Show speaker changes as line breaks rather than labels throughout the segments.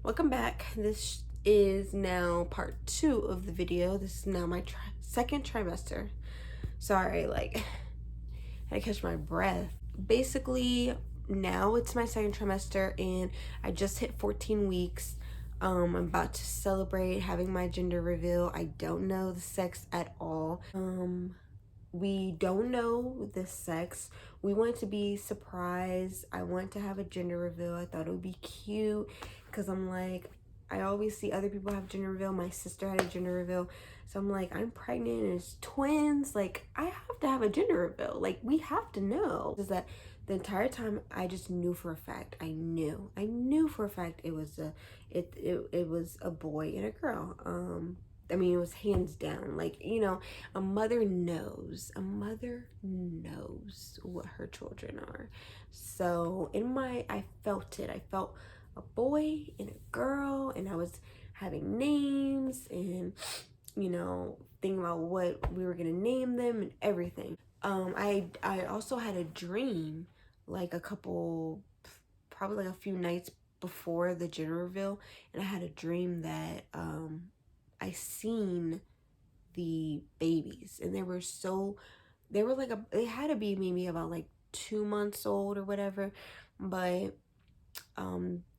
Welcome back. This is now part 2 of the video. This is now my second trimester. Sorry, I had to catch my breath. Basically, now it's my second trimester and I just hit 14 weeks. I'm about to celebrate having my gender reveal. I don't know the sex at all. We don't know the sex. We want to be surprised. I want to have a gender reveal. I thought it would be cute because I always see other people have gender reveal. My sister had a gender reveal. So I'm like, I'm pregnant and it's twins. I have to have a gender reveal. We have to know. Is that the entire time I just knew for a fact. I knew for a fact it was it was a boy and a girl. I mean, it was hands down. A mother knows. A mother knows what her children are. So I felt it. I felt a boy and a girl, and I was having names and, thinking about what we were gonna name them and everything. I also had a dream, probably a few nights before the gender reveal, and I had a dream that I seen the babies, and they were they had to be maybe about 2 months old or whatever, but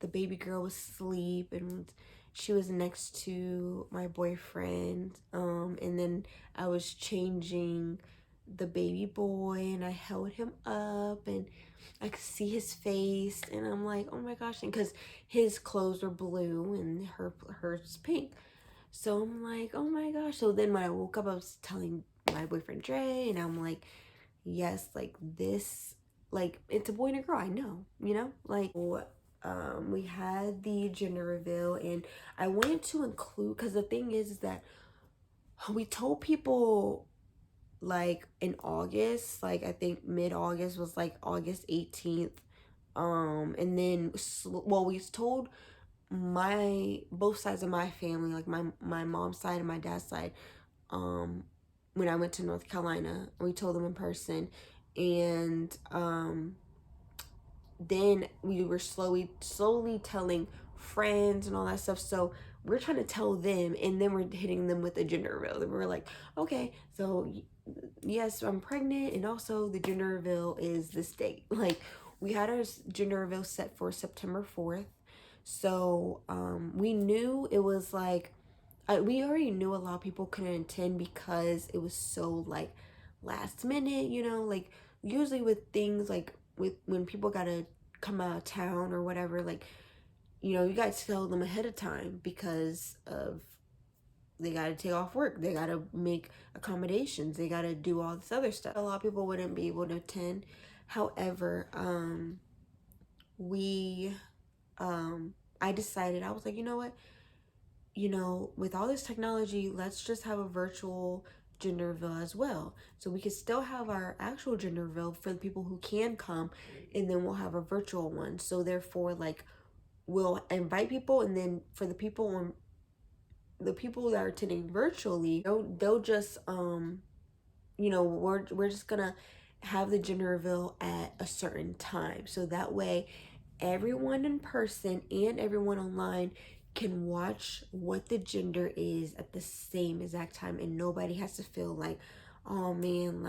the baby girl was asleep and she was next to my boyfriend, and then I was changing the baby boy and I held him up and I could see his face, and I'm like, oh my gosh, and because his clothes were blue and hers pink. So I'm like, oh my gosh. So then when I woke up, I was telling my boyfriend Dre, and I'm like, yes, it's a boy and a girl. I know, we had the gender reveal, and I wanted to include, because the thing is that we told people in August, I think mid-August was August 18th. And then, we told both sides of my family, my mom's side and my dad's side, when I went to North Carolina. We told them in person, and then we were slowly telling friends and all that stuff. So we're trying to tell them, and then we're hitting them with a gender reveal. We're like, okay, so yes, I'm pregnant, and also the gender reveal is this date. We had our gender reveal set for September 4th. So we knew it was we already knew a lot of people couldn't attend because it was so last minute, usually with things with when people gotta come out of town or whatever, you guys tell them ahead of time because of they gotta take off work, they gotta make accommodations, they gotta do all this other stuff. A lot of people wouldn't be able to attend. However, we I decided, I was like, you know what, with all this technology, let's just have a virtual gender reveal as well. So we could still have our actual gender reveal for the people who can come, and then we'll have a virtual one. So therefore, we'll invite people, and then for the people that are attending virtually, they'll just we're just gonna have the gender reveal at a certain time. So that way everyone in person and everyone online can watch what the gender is at the same exact time, and nobody has to feel oh man,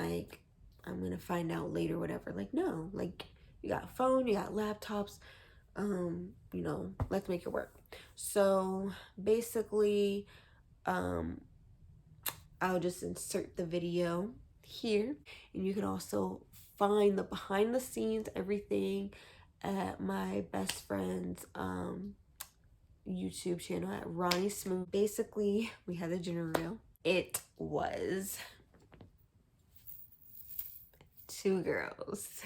I'm gonna find out later, whatever. No, you got a phone, you got laptops, let's make it work. So basically, I'll just insert the video here, and you can also find the behind the scenes everything at my best friend's YouTube channel at Ronnie Smooth. Basically, we had the gender reveal. It was 2 girls.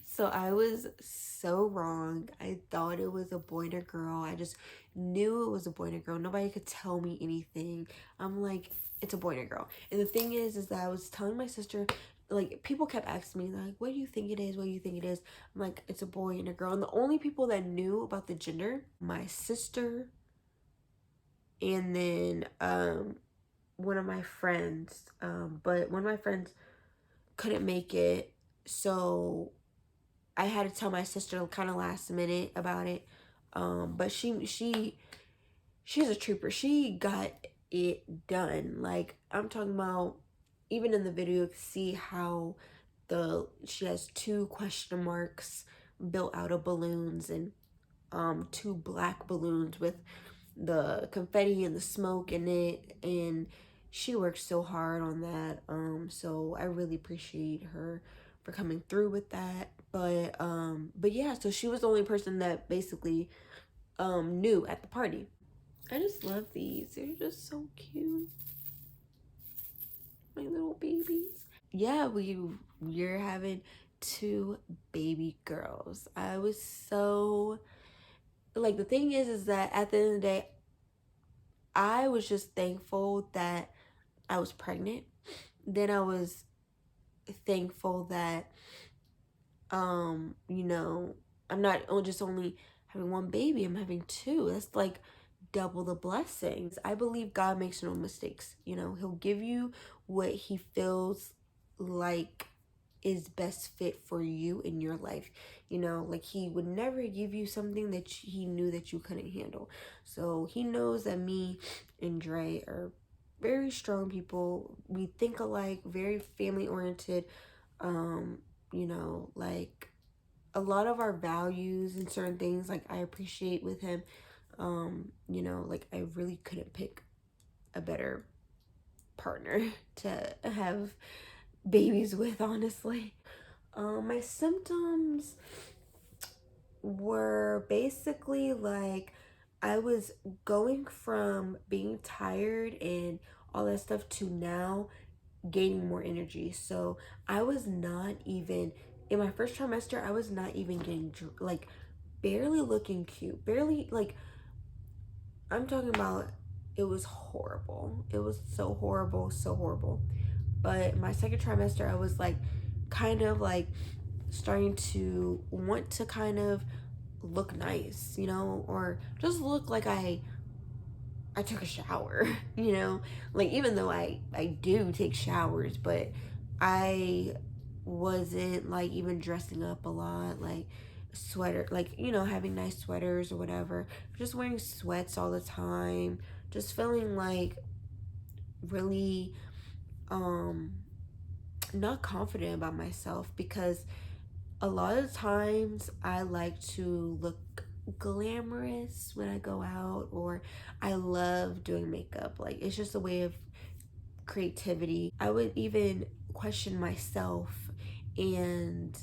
So I was so wrong. I thought it was a boy and a girl. I just knew it was a boy and a girl. Nobody could tell me anything. I'm like, it's a boy and a girl. And the thing is that I was telling my sister, people kept asking me, what do you think it is? What do you think it is? I'm like, it's a boy and a girl. And the only people that knew about the gender, my sister, and then one of my friends. But one of my friends couldn't make it, so I had to tell my sister kind of last minute about it. But she's a trooper. She got it done. Like, I'm talking about, even in the video, you can see how she has 2 question marks built out of balloons, and 2 black balloons with the confetti and the smoke in it, and she worked so hard on that. So I really appreciate her for coming through with that. But yeah, so she was the only person that basically knew at the party. I just love these. They're just so cute. My little babies. Yeah, we're having 2 baby girls. I was so, like, the thing is that at the end of the day, I was just thankful that I was pregnant. Then I was thankful that you know, I'm not just only having 1 baby, I'm having 2. That's like double the blessings. I believe God makes no mistakes. You know, he'll give you what he feels like is best fit for you in your life. You know, like, he would never give you something that he knew that you couldn't handle. So he knows that me and Dre are very strong people. We think alike, very family oriented. You know, like, a lot of our values and certain things, like, I appreciate with him. You know, like, I really couldn't pick a better partner to have babies with, honestly. My symptoms were basically like, I was going from being tired and all that stuff to now gaining more energy. So I was not even, in my first trimester, I was not even getting, like, barely looking cute. Barely, like, I'm talking about, it was horrible. It was so horrible, so horrible. But my second trimester, I was like, kind of like starting to want to kind of look nice, you know, or just look like I took a shower, you know, like, even though I do take showers, but I wasn't like even dressing up a lot, like sweater, like, you know, having nice sweaters or whatever, just wearing sweats all the time, just feeling like really not confident about myself, because a lot of times I like to look glamorous when I go out, or I love doing makeup. Like, it's just a way of creativity. I would even question myself and,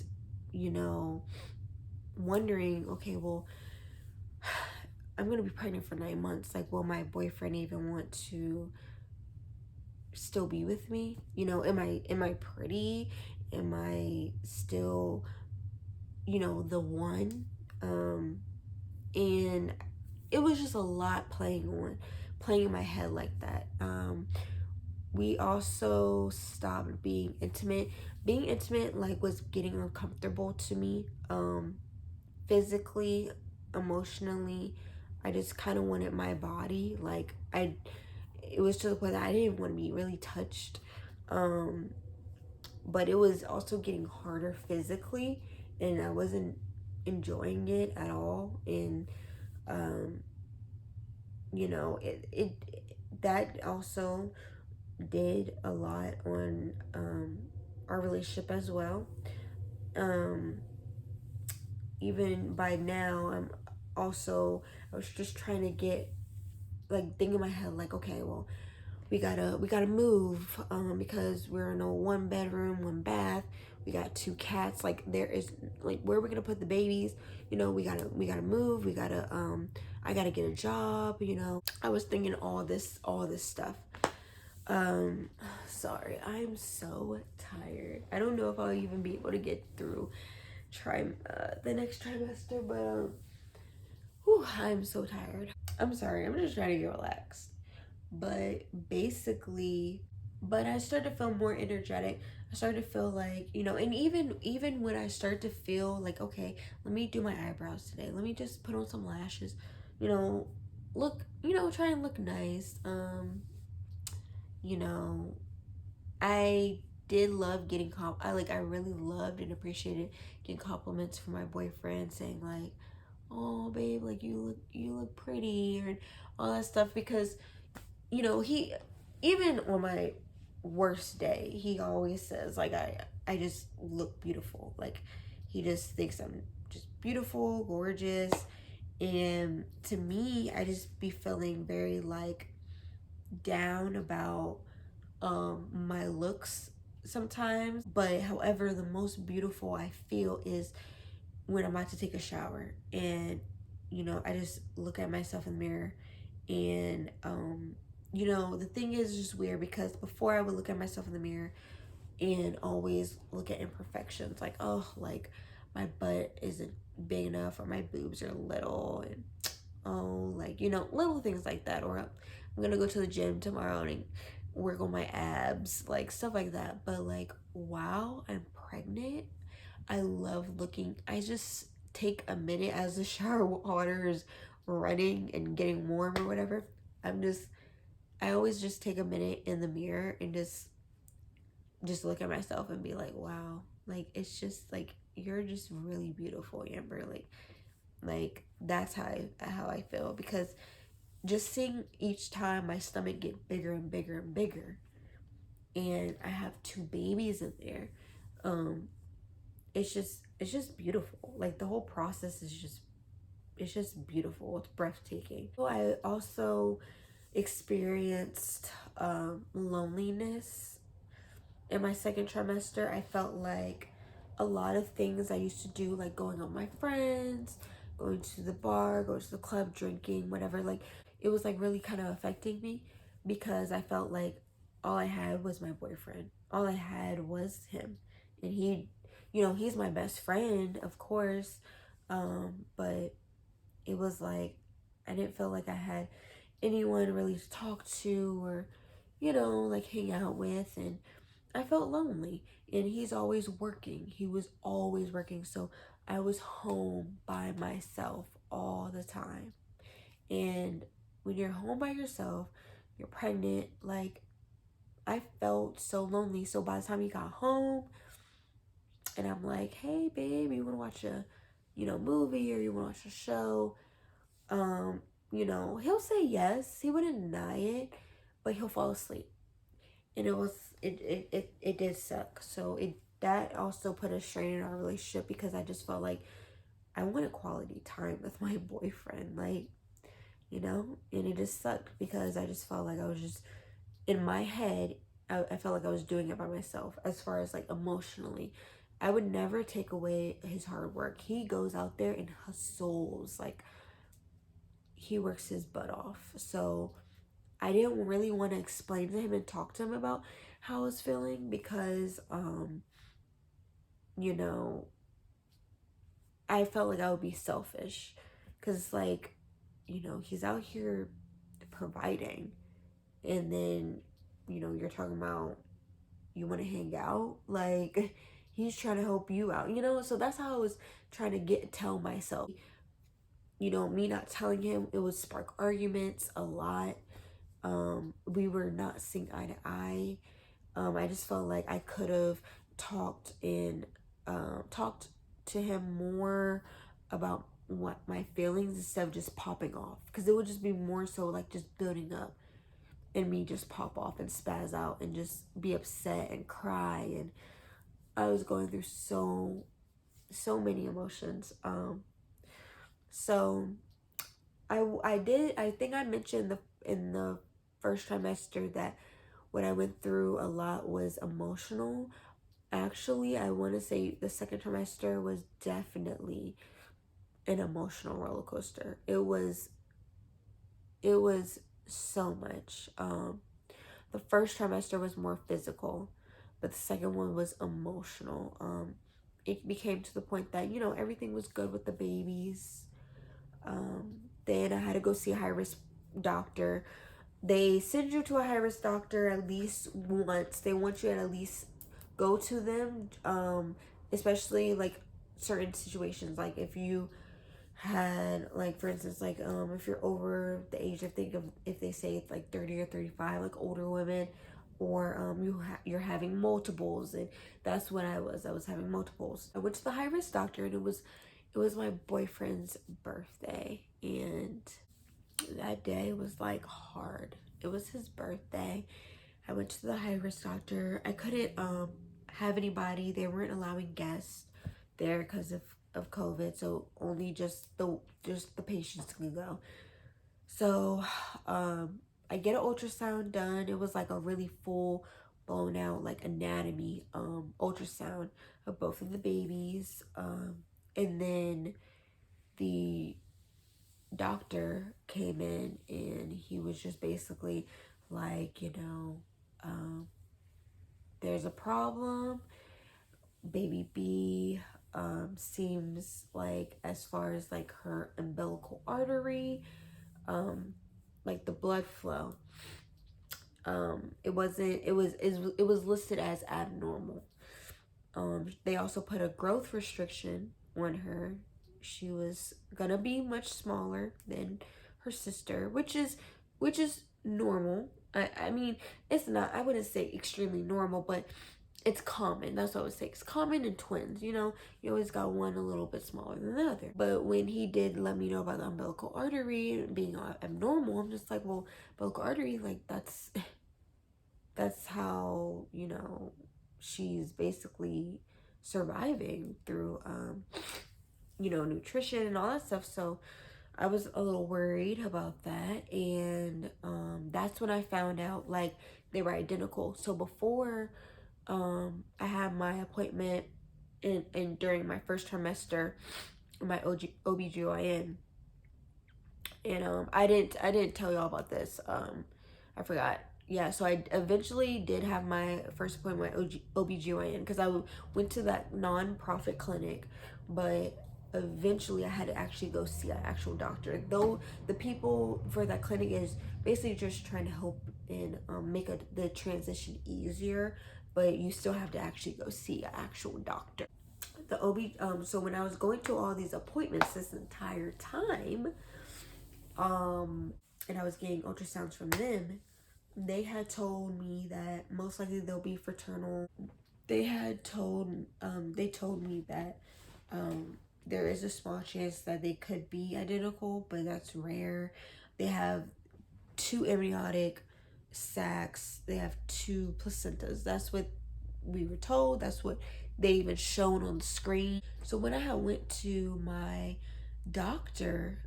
you know, wondering, okay, well, I'm gonna be pregnant for 9 months. Like, will my boyfriend even want to still be with me? You know, am I pretty? Am I still, you know, the one? And it was just a lot playing in my head like that. We also stopped being intimate. Being intimate, like, was getting uncomfortable to me, physically, emotionally. I just kind of wanted my body, like, it was to the point that I didn't want to be really touched. But it was also getting harder physically, and I wasn't enjoying it at all. And you know, it that also did a lot on our relationship as well. um Even by now, I was just trying to get, like, thinking in my head, like, okay, well, we gotta move, because we're in a 1 bedroom, 1 bath. We got 2 cats. Like, there is, like, where we're gonna put the babies. You know, we gotta move. We gotta I gotta get a job. You know, I was thinking all this stuff. Sorry, I'm so tired. I don't know if I'll even be able to get through the next trimester, but whew, I'm so tired. I'm sorry. I'm just trying to get relaxed. But basically, but I started to feel more energetic. I started to feel like, you know, and even when I start to feel like, okay, let me do my eyebrows today. Let me just put on some lashes. You know, try and look nice. You know, I did love getting I really loved and appreciated getting compliments from my boyfriend, saying like, oh babe, like you look pretty, and all that stuff. Because you know, he, even on my worst day, he always says like I just look beautiful. Like he just thinks I'm just beautiful, gorgeous. And to me, I just be feeling very like down about my looks sometimes. But however, the most beautiful I feel is when I'm about to take a shower, and you know, I just look at myself in the mirror. And you know, the thing is just weird, because before I would look at myself in the mirror and always look at imperfections, like, oh, like my butt isn't big enough, or my boobs are little, and oh, like, you know, little things like that. Or I'm gonna go to the gym tomorrow and work on my abs, like stuff like that. But like, wow, I'm pregnant. I love looking. I just take a minute as the shower water is running and getting warm or whatever. I always just take a minute in the mirror and just look at myself and be like, wow, like it's just like you're just really beautiful, Amber. Like that's how I feel, because just seeing each time my stomach get bigger and bigger and bigger, and I have two babies in there, um, it's just beautiful. Like the whole process is just, it's just beautiful. It's breathtaking. So I also experienced loneliness in my second trimester. I felt like a lot of things I used to do, like going out with my friends, going to the bar, going to the club, drinking, whatever, like it was like really kind of affecting me, because I felt like all I had was my boyfriend. All I had was him. And he, you know, he's my best friend, of course. But it was like I didn't feel like I had anyone really to talk to, or, you know, like hang out with. And I felt lonely. And he's always working. He was always working. So I was home by myself all the time. And when you're home by yourself, you're pregnant, like I felt so lonely. So by the time he got home and I'm like, hey babe, you wanna watch a, you know, movie, or you wanna watch a show? You know, he'll say yes. He wouldn't deny it, but he'll fall asleep. And it did suck. So it, that also put a strain in our relationship, because I just felt like I wanted quality time with my boyfriend, like, you know. And it just sucked, because I just felt like I was just in my head. I felt like I was doing it by myself, as far as like emotionally. I would never take away his hard work. He goes out there and hustles, like he works his butt off. So I didn't really want to explain to him and talk to him about how I was feeling, because you know, I felt like I would be selfish, because like, you know, he's out here providing, and then, you know, you're talking about you want to hang out, like he's trying to help you out, you know. So that's how I was trying to tell myself. You know, me not telling him, it would spark arguments a lot. We were not seeing eye to eye. I just felt like I could have talked and talked to him more about what my feelings, instead of just popping off, because it would just be more so like just building up, and me just pop off and spaz out and just be upset and cry. And I was going through so many emotions. So I think I mentioned in the first trimester that what I went through a lot was emotional. Actually, I want to say the second trimester was definitely an emotional roller coaster. It was so much. The first trimester was more physical, but the second one was emotional. It became to the point that, you know, everything was good with the babies. Then I had to go see a high risk doctor. They send you to a high risk doctor at least once. They want you to at least go to them, especially like certain situations, like if you had, like, for instance, like if you're over the age of, think of, if they say it's like 30 or 35, like older women, or you're having multiples. And that's what I was having multiples. I went to the high risk doctor, and it was my boyfriend's birthday, and that day was like hard. It was his birthday. I went to the high risk doctor. I couldn't have anybody. They weren't allowing guests there because of COVID, so only just the patients can go. So I get an ultrasound done. It was like a really full blown out like anatomy ultrasound of both of the babies. And then the doctor came in and he was just basically like, there's a problem. Baby B seems like, as far as like her umbilical artery, like the blood flow, it was listed as abnormal. They also put a growth restriction on her. She was gonna be much smaller than her sister, which is normal. I mean, it's not, I wouldn't say extremely normal, but it's common. That's what I would say. It's common in twins, you always got one a little bit smaller than the other. But when he did let me know about the umbilical artery being abnormal, I'm just like, well, umbilical artery, like that's how, she's basically surviving through nutrition and all that stuff. So I was a little worried about that, and that's when I found out like they were identical. So before I had my appointment and during my first trimester, my OBGYN, and I didn't tell y'all about this. I forgot. Yeah, so I eventually did have my first appointment with OBGYN because I went to that non-profit clinic, but eventually I had to actually go see an actual doctor. Though the people for that clinic is basically just trying to help and make the transition easier, but you still have to actually go see an actual doctor. The so when I was going to all these appointments this entire time, and I was getting ultrasounds from them, they had told me that most likely they'll be fraternal. They told me that there is a small chance that they could be identical, but that's rare. They have 2 amniotic sacs. They have 2 placentas. That's what we were told. That's what they even shown on the screen. So when I went to my doctor,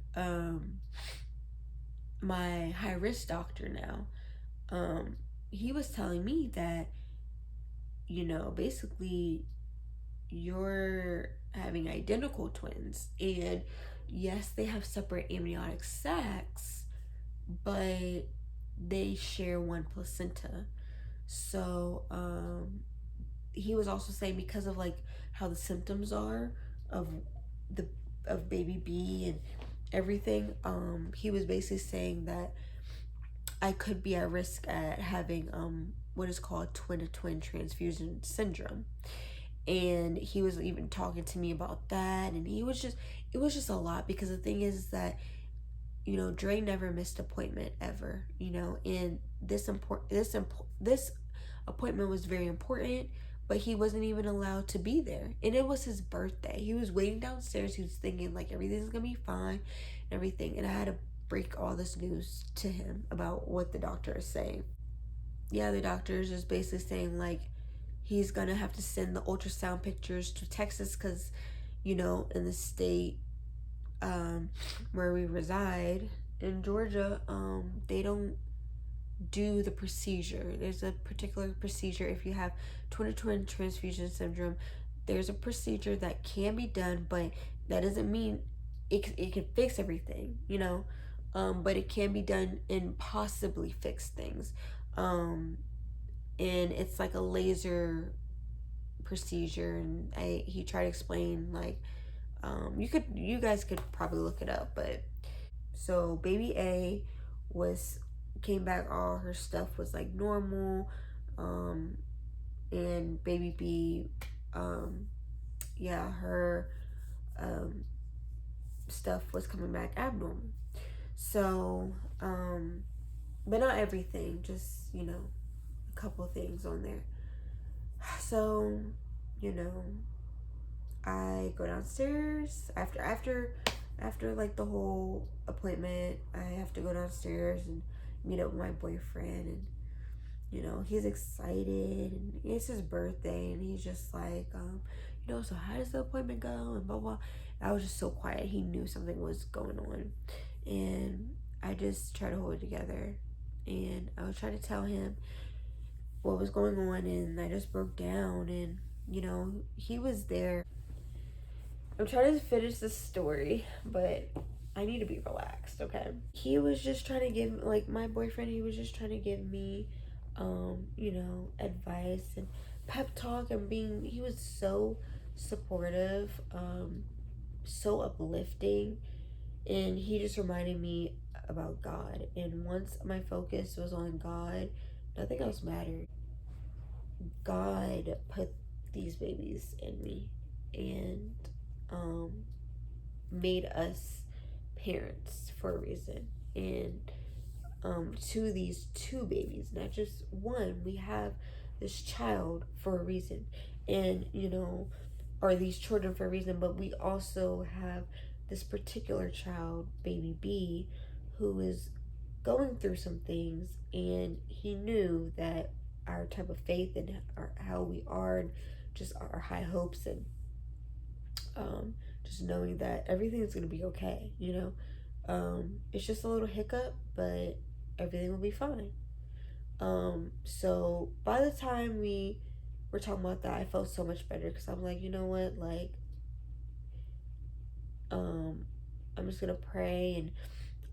my high risk doctor now, he was telling me that, basically you're having identical twins, and yes, they have separate amniotic sacs, but they share one placenta. So he was also saying, because of like how the symptoms are of the of baby B and everything, he was basically saying that I could be at risk at having what is called twin-to-twin transfusion syndrome. And he was even talking to me about that, and it was just a lot, because the thing is that, Dre never missed appointment ever, and this appointment was very important, but he wasn't even allowed to be there, and it was his birthday. He was waiting downstairs. He was thinking like everything's gonna be fine and everything, and I had to break all this news to him about what the doctor is saying. Yeah, the doctor is just basically saying like he's gonna have to send the ultrasound pictures to Texas because, in the state where we reside in Georgia, they don't do the procedure. There's a particular procedure if you have twin-to-twin transfusion syndrome. There's a procedure that can be done, but that doesn't mean it can fix everything, but it can be done and possibly fix things. And it's like a laser procedure, and he tried to explain like, you guys could probably look it up, but so baby A came back, all her stuff was like normal, and baby B, her stuff was coming back abnormal. So but not everything, just a couple things on there. So I go downstairs after like the whole appointment. I have to go downstairs and meet up with my boyfriend, and he's excited, and it's his birthday, and he's just like, so how does the appointment go, and blah blah. I was just so quiet. He knew something was going on, and I just tried to hold it together, and I was trying to tell him what was going on, and I just broke down, and he was there. I'm trying to finish this story, but I need to be relaxed, okay? He was just trying to give, like, my boyfriend, he was just trying to give me, advice and pep talk, and he was so supportive, so uplifting, and he just reminded me about God. And once my focus was on God, nothing else mattered. God put these babies in me, and um made us parents for a reason. And to these two babies, not just one, we have this child for a reason, and or these children for a reason, but we also have this particular child, baby B, who is going through some things, and he knew that our type of faith and how we are, and just our high hopes, and um, just knowing that everything is going to be okay, it's just a little hiccup, but everything will be fine. So by the time we were talking about that, I felt so much better, because I'm like, you know what, like, um, I'm just gonna pray. And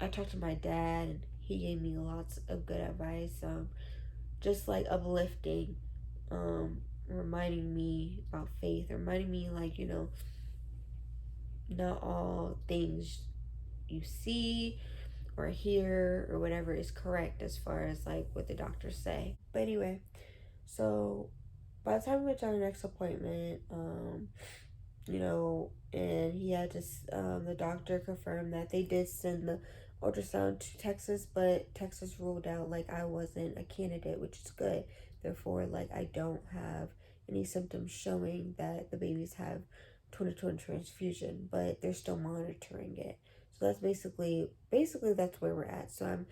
I talked to my dad, and he gave me lots of good advice, just like uplifting, reminding me about faith, reminding me, like, not all things you see or hear or whatever is correct as far as like what the doctors say. But anyway, so by the time we went to our next appointment, and he had to, the doctor confirmed that they did send the ultrasound to Texas, but Texas ruled out like I wasn't a candidate, which is good. Therefore, like, I don't have any symptoms showing that the babies have 2020 transfusion, but they're still monitoring it. So that's basically that's where we're at. So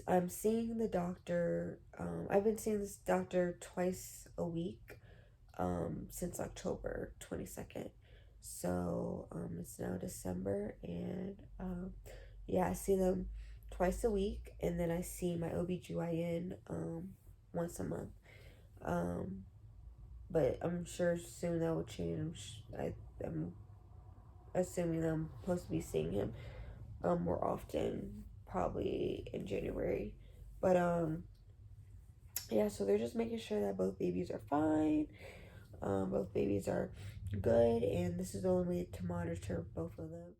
I'm seeing the doctor. I've been seeing this doctor twice a week, since October 22nd. So it's now December, and yeah, I see them twice a week, and then I see my OBGYN once a month. Um, but I'm sure soon that will change. I'm assuming that I'm supposed to be seeing him more often, probably in January. But yeah, so they're just making sure that both babies are fine. Both babies are good, and this is the only way to monitor both of them.